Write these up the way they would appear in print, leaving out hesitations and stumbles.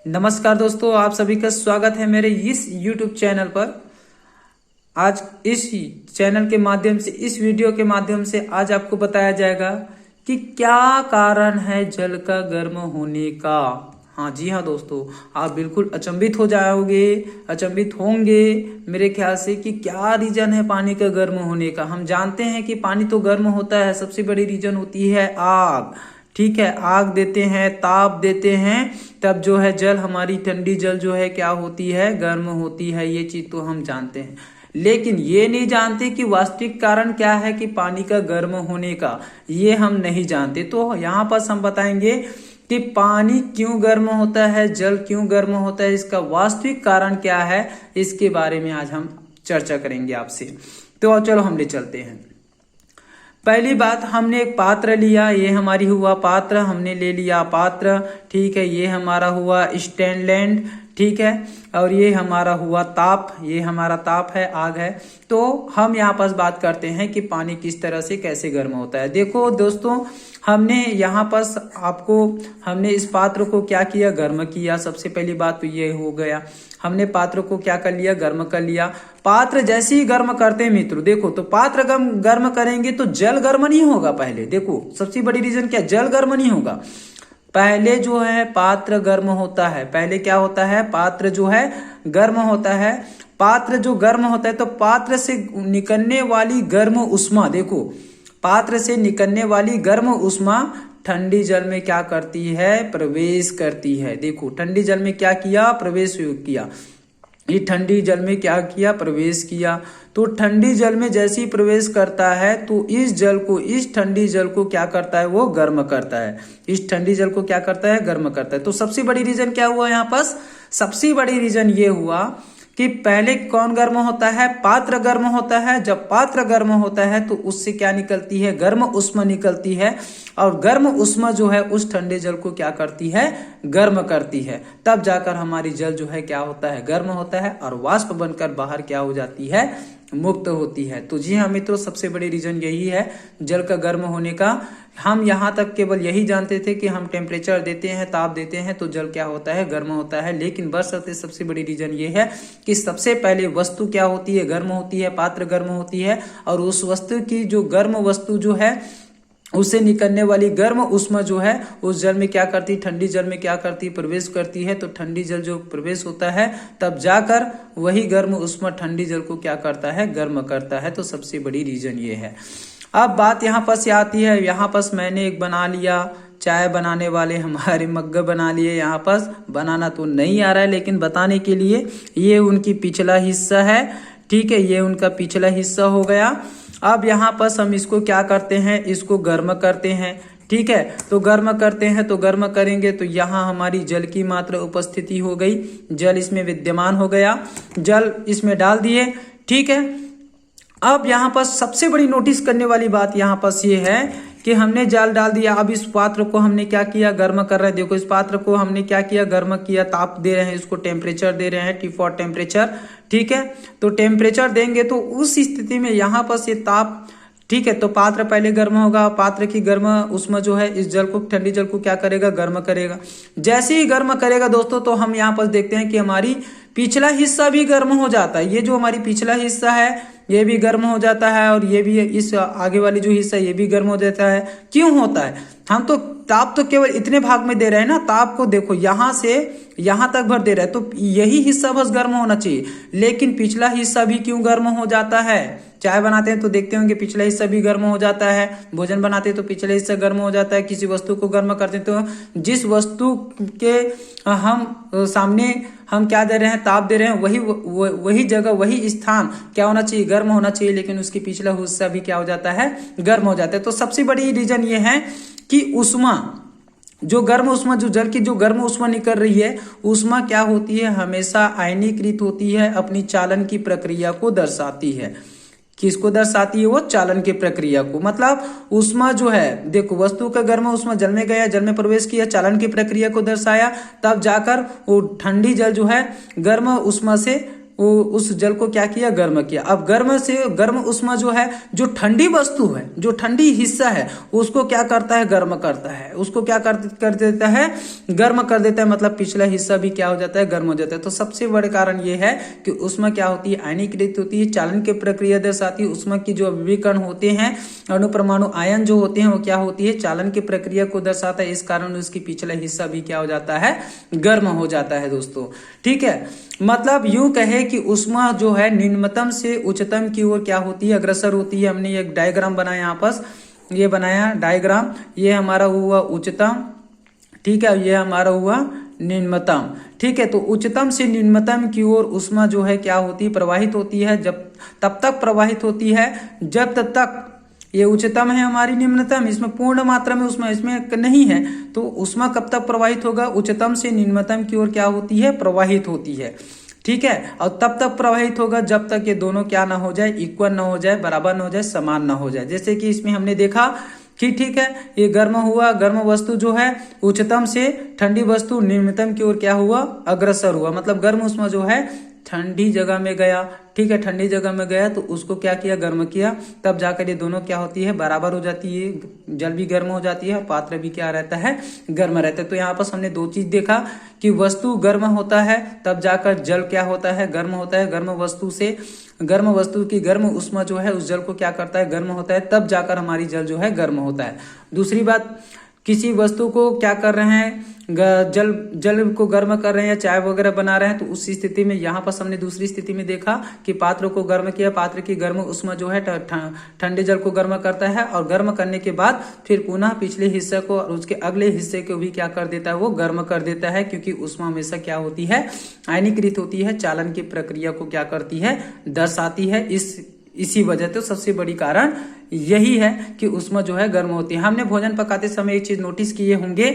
नमस्कार दोस्तों, आप सभी का स्वागत है मेरे इस YouTube चैनल पर। आज इस चैनल के माध्यम से, इस वीडियो के माध्यम से आज आपको बताया जाएगा कि क्या कारण है जल का गर्म होने का। हाँ जी हाँ दोस्तों, आप बिल्कुल अचंभित हो जाओगे, अचंभित होंगे मेरे ख्याल से कि क्या रीजन है पानी का गर्म होने का। हम जानते हैं कि पानी तो गर्म होता है, सबसे बड़ी रीजन होती है आग। ठीक है, आग देते हैं, ताप देते हैं, तब जो है जल, हमारी ठंडी जल जो है क्या होती है, गर्म होती है। ये चीज तो हम जानते हैं, लेकिन ये नहीं जानते कि वास्तविक कारण क्या है कि पानी का गर्म होने का, ये हम नहीं जानते। तो यहाँ पर हम बताएंगे कि पानी क्यों गर्म होता है, जल क्यों गर्म होता है, इसका वास्तविक कारण क्या है, इसके बारे में आज हम चर्चा करेंगे आपसे। तो चलो हम ले चलते हैं। पहली बात, हमने एक पात्र लिया, ये हमारी हुआ पात्र, हमने ले लिया पात्र। ठीक है, ये हमारा हुआ स्टैंडलैंड। ठीक है, और ये हमारा हुआ ताप, ये हमारा ताप है, आग है। तो हम यहाँ पर बात करते हैं कि पानी किस तरह से कैसे गर्म होता है। देखो दोस्तों, हमने यहाँ पर हमने इस पात्र को क्या किया, गर्म किया। सबसे पहली बात तो ये हो गया, हमने पात्र को क्या कर लिया, गर्म कर लिया। पात्र जैसे ही गर्म करते हैं मित्रों, देखो तो पात्र गर्म करेंगे तो जल गर्म नहीं होगा। पहले देखो, सबसे बड़ी रीजन क्या, जल गर्म नहीं होगा। पहले जो है पात्र गर्म होता है। पहले क्या होता है, पात्र जो है गर्म होता है। पात्र जो गर्म होता है तो पात्र से निकलने वाली गर्म उष्मा, देखो पात्र से निकलने वाली गर्म उष्मा ठंडी जल में क्या करती है, प्रवेश करती है। देखो ठंडी जल में क्या किया, प्रवेश किया। ये ठंडी जल में क्या किया, प्रवेश किया। तो ठंडी जल में जैसे ही प्रवेश करता है तो इस जल को, इस ठंडी जल को क्या करता है, वो गर्म करता है। इस ठंडी जल को क्या करता है, गर्म करता है। तो सबसे बड़ी रीजन क्या हुआ यहाँ पर, सबसे बड़ी रीजन ये हुआ कि पहले कौन गर्म होता है, पात्र गर्म होता है। जब पात्र गर्म होता है तो उससे क्या निकलती है, गर्म उष्मा निकलती है। और गर्म उष्मा जो है उस ठंडे जल को क्या करती है, गर्म करती है। तब जाकर हमारी जल जो है क्या होता है, गर्म होता है और वाष्प बनकर बाहर क्या हो जाती है, मुक्त होती है। तो जी हाँ मित्रों, सबसे बड़ी रीजन यही है जल का गर्म होने का। हम यहाँ तक केवल यही जानते थे कि हम टेम्परेचर देते हैं, ताप देते हैं तो जल क्या होता है, गर्म होता है। लेकिन बशर्ते सबसे बड़ी रीजन ये है कि सबसे पहले वस्तु क्या होती है, गर्म होती है, पात्र गर्म होती है। और उस वस्तु की जो गर्म वस्तु जो है उससे निकलने वाली गर्म उष्मा जो है उस जल में क्या करती, ठंडी जल में क्या करती, प्रवेश करती है। तो ठंडी जल जो प्रवेश होता है तब जाकर वही गर्म उष्मा ठंडी जल को क्या करता है, गर्म करता है। तो सबसे बड़ी रीजन ये है। अब बात यहाँ पर से आती है, यहाँ पर मैंने एक बना लिया, चाय बनाने वाले हमारे मग्गे बना लिए। यहाँ पर बनाना तो नहीं आ रहा है, लेकिन बताने के लिए ये उनकी पिछला हिस्सा है। ठीक है, ये उनका पिछला हिस्सा हो गया। अब यहाँ पर हम इसको क्या करते हैं, इसको गर्म करते हैं। ठीक है, तो गर्म करते हैं, तो गर्म करेंगे तो यहाँ हमारी जल की मात्रा उपस्थिति हो गई, जल इसमें विद्यमान हो गया, जल इसमें डाल दिए। ठीक है, अब यहाँ पर सबसे बड़ी नोटिस करने वाली बात यहाँ पर ये है कि हमने जल डाल दिया। अब इस पात्र को हमने क्या किया, गर्म कर रहे हैं। देखो इस पात्र को हमने क्या किया, गर्म किया, ताप दे रहे हैं, इसको टेम्परेचर दे रहे हैं, T फॉर टेम्परेचर। ठीक है, तो टेम्परेचर देंगे तो उस स्थिति में यहाँ पर ये ताप, ठीक है, तो पात्र पहले गर्म होगा। पात्र की गर्म उष्मा जो है इस जल को, ठंडी जल को क्या करेगा, गर्म करेगा। जैसे ही गर्म करेगा दोस्तों, तो हम यहाँ पर देखते हैं कि हमारी पिछला हिस्सा भी गर्म हो जाता है। ये जो हमारी पिछला हिस्सा है ये भी गर्म हो जाता है, और ये भी, इस आगे वाली जो हिस्सा ये भी गर्म हो जाता है। क्यों होता है, हम तो ताप तो केवल इतने भाग में दे रहे हैं ना, ताप को देखो यहाँ से यहाँ तक भर दे रहे हैं, तो यही हिस्सा बस गर्म होना चाहिए। लेकिन पिछला हिस्सा भी क्यों गर्म हो जाता है, चाय बनाते हैं तो देखते होंगे पिछला हिस्सा भी गर्म हो जाता है, भोजन बनाते हैं तो पिछला हिस्सा गर्म हो जाता है, किसी वस्तु को गर्म करते हैं तो जिस वस्तु के हम सामने हम क्या दे रहे हैं, ताप दे रहे हैं, वही जगह, वही स्थान क्या होना चाहिए, गर्म होना चाहिए। लेकिन उसकी पिछला हिस्सा भी क्या हो जाता है, गर्म हो जाता है। तो सबसे बड़ी रीजन ये है कि उष्मा, जो गर्म उष्मा, जो जल की जो गर्म उष्मा निकल रही है, उष्मा क्या होती है, हमेशा आयनीकृत होती है, अपनी चालन की प्रक्रिया को दर्शाती है। किसको दर्शाती है, वो चालन की प्रक्रिया को। मतलब उष्मा जो है, देखो वस्तु का गर्म उष्मा जल में गया, जल में प्रवेश किया, चालन की प्रक्रिया को दर्शाया, तब जाकर वो ठंडी जल जो है गर्म उष्मा से उस जल को क्या किया, गर्म किया। अब गर्म उष्मा जो है, जो ठंडी वस्तु है, जो ठंडी हिस्सा है, उसको क्या करता है, गर्म करता है। उसको क्या कर देता है, गर्म कर देता है। मतलब पिछला हिस्सा भी क्या हो जाता है, गर्म हो जाता है। तो सबसे बड़े कारण ये है कि उष्मा क्या होती है, आयनीकृत होती है, चालन की प्रक्रिया दर्शाती है। उष्मा की जो विकिरण होते हैं, अणु परमाणु आयन जो होते हैं, वो क्या होती है, चालन की प्रक्रिया को दर्शाता है। इस कारण उसकी पिछला हिस्सा भी क्या हो जाता है, गर्म हो जाता है दोस्तों। ठीक है, मतलब यूं कहे कि उष्मा जो है निम्नतम से उच्चतम की ओर क्या होती है, अग्रसर होती है। हमने एक डायग्राम बनाया यहाँ पर, ये बनाया डायग्राम, ये हमारा हुआ उच्चतम, ठीक है, ये हमारा हुआ निम्नतम। ठीक है, तो उच्चतम से निम्नतम की ओर उष्मा जो है क्या होती है, प्रवाहित होती है। जब तब तक प्रवाहित होती है जब तक ये उच्चतम है हमारी, निम्नतम इसमें पूर्ण मात्रा में उष्मा इसमें नहीं है। तो उष्मा कब तक प्रवाहित होगा, उच्चतम से निम्नतम की ओर क्या होती है, प्रवाहित होती है। ठीक है, और तब तक प्रवाहित होगा जब तक ये दोनों क्या ना हो जाए, इक्वल ना हो जाए, बराबर ना हो जाए, समान ना हो जाए। जैसे कि इसमें हमने देखा कि ठीक है, ये गर्म हुआ, गर्म वस्तु जो है उच्चतम से, ठंडी वस्तु निम्नतम की ओर क्या हुआ, अग्रसर हुआ। मतलब गर्म उष्मा जो है ठंडी जगह में गया। ठीक है, ठंडी जगह में गया तो उसको क्या किया, गर्म किया, तब जाकर ये दोनों क्या होती है, बराबर हो जाती है। जल भी गर्म हो जाती है और पात्र भी क्या रहता है, गर्म रहता है। तो यहाँ पर हमने दो चीज देखा कि वस्तु गर्म होता है तब जाकर जल क्या होता है, गर्म होता है। गर्म वस्तु की गर्म उष्मा जो है उस जल को क्या करता है, गर्म होता है, तब जाकर हमारी जल जो है गर्म होता है। दूसरी बात, किसी वस्तु को क्या कर रहे हैं, जल को गर्म कर रहे हैं या चाय वगैरह बना रहे हैं, तो उस स्थिति में यहाँ पर हमने दूसरी स्थिति में देखा कि पात्र को गर्म किया, पात्र की गर्म उष्मा जो है ठंडे जल को गर्म करता है, और गर्म करने के बाद फिर पुनः पिछले हिस्से को और उसके अगले हिस्से को भी क्या कर देता है, वो गर्म कर देता है। क्योंकि उष्मा हमेशा क्या होती है, आयनीकृत होती है, चालन की प्रक्रिया को क्या करती है, दर्शाती है। इसी वजह से सबसे बड़ी कारण यही है कि उष्मा जो है गर्म होती है। हमने भोजन पकाते समय एक चीज नोटिस किए होंगे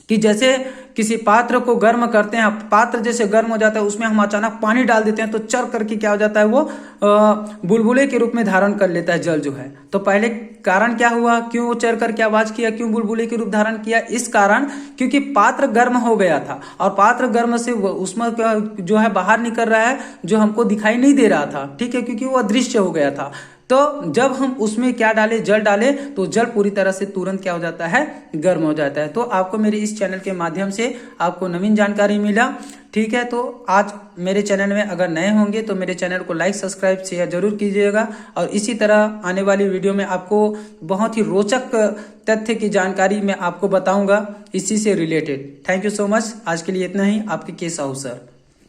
कि जैसे किसी पात्र को गर्म करते हैं, पात्र जैसे गर्म हो जाता है, उसमें हम अचानक पानी डाल देते हैं तो चर करके क्या हो जाता है, वो बुलबुले के रूप में धारण कर लेता है जल जो है। तो पहले कारण क्या हुआ, क्यों वो चर करके आवाज किया, क्यों बुलबुले के रूप धारण किया, इस कारण क्योंकि पात्र गर्म हो गया था, और पात्र गर्म से उष्मा जो है बाहर निकल रहा है, जो हमको दिखाई नहीं दे रहा था। ठीक है, क्योंकि वो अदृश्य हो गया था। तो जब हम उसमें क्या डाले, जल डाले, तो जल पूरी तरह से तुरंत क्या हो जाता है, गर्म हो जाता है। तो आपको मेरे इस चैनल के माध्यम से आपको नवीन जानकारी मिला। ठीक है, तो आज मेरे चैनल में अगर नए होंगे तो मेरे चैनल को लाइक, सब्सक्राइब, शेयर जरूर कीजिएगा। और इसी तरह आने वाली वीडियो में आपको बहुत ही रोचक तथ्य की जानकारी मैं आपको बताऊंगा इसी से related. Thank you so much. आज के लिए इतना ही। आपके केस सर।